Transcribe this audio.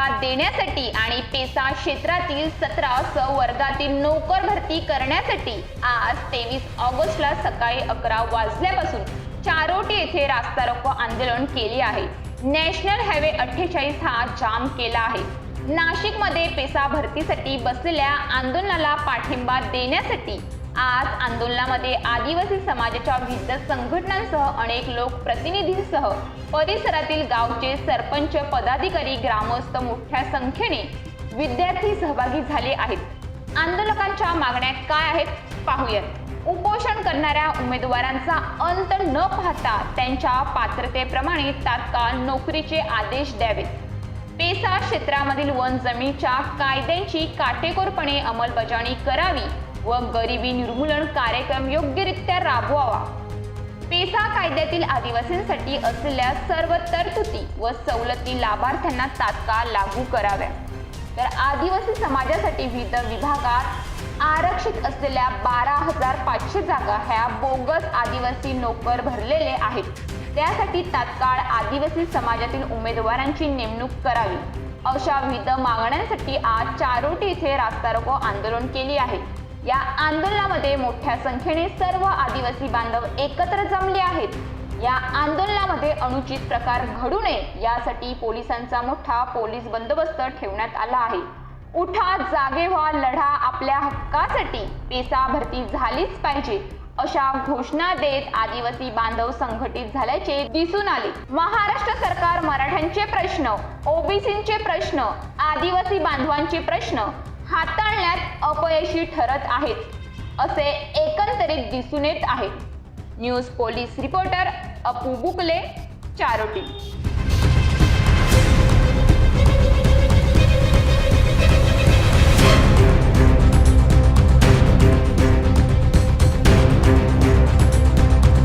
पाठिंबा देण्यासाठी आणि पेसा क्षेत्रातील 17 वर्गातील नोकर भरती करण्यासाठी आज 23 ऑगस्टला सकाळी 11 वाजल्यापासून चारोटी येथे रास्ता रोको आंदोलन केले आहे। नॅशनल हायवे 48 हा जाम केला आहे। नाशिकमध्ये पेसा भरतीसाठी बसलेल्या आंदोलनाला पाठिंबा देण्यासाठी आज आंदोलनामध्ये आदिवासी समाजाच्या विविध संघटनांसह अनेक लोकप्रतिनिधींसह परिसरातील गावचे सरपंच, पदाधिकारी, ग्रामस्थ मोठ्या संख्येने विद्यार्थी सहभागी झाले आहेत। आंदोलकांच्या मागण्या काय आहेत पाहूयात। उपोषण करणाऱ्या उमेदवारांचा अंत न पाहता त्यांच्या पात्रतेप्रमाणे तात्काळ नोकरीचे आदेश द्यावेत। पेसा क्षेत्रामधील वन जमिनीच्या कायद्यांची काटेकोरपणे अंमलबजावणी करावी व गरिबी निर्मूलन कार्यक्रम योग्यरित्या राबवावा। पेसा कायद्यातील आदिवासींसाठी असलेल्या सर्व तरतुदी व सवलती लाभार्थ्यांना तात्काळ लागू कराव्या। तर आदिवासी समाजासाठी विविध विभागात आरक्षित असलेल्या 12,500 जागा ह्या बोगस आदिवासी नोकर भरलेले आहेत। त्यासाठी तात्काळ आदिवासी समाजातील उमेदवारांची नेमणूक करावी अशा विविध मागण्यांसाठी आज चारोटी येथे रास्ता रोको आंदोलन केले आहे। या आंदोलनामध्ये मोठ्या संख्येने सर्व आदिवासी बांधव एकत्र जमले आहेत। या आंदोलनामध्ये अनुचित प्रकार घडू नये यासाठी पोलिसांचा मोठा पोलीस बंदोबस्त ठेवण्यात आला आहे। उठा, जागे व्हा, लढा, आपल्या हक्कासाठी पेसा भरती झालीच पाहिजे अशा घोषणा देत आदिवासी बांधव संघटित झाल्याचे दिसून आले। महाराष्ट्र सरकार मराठ्यांचे प्रश्न, ओबीसींचे प्रश्न, आदिवासी बांधवांचे प्रश्न हाताळण्यात अपयशी ठरत आहेत असे एकंदरीत दिसून येत आहे। न्यूज पोलीस रिपोर्टर अपू बुकले, चारोटी।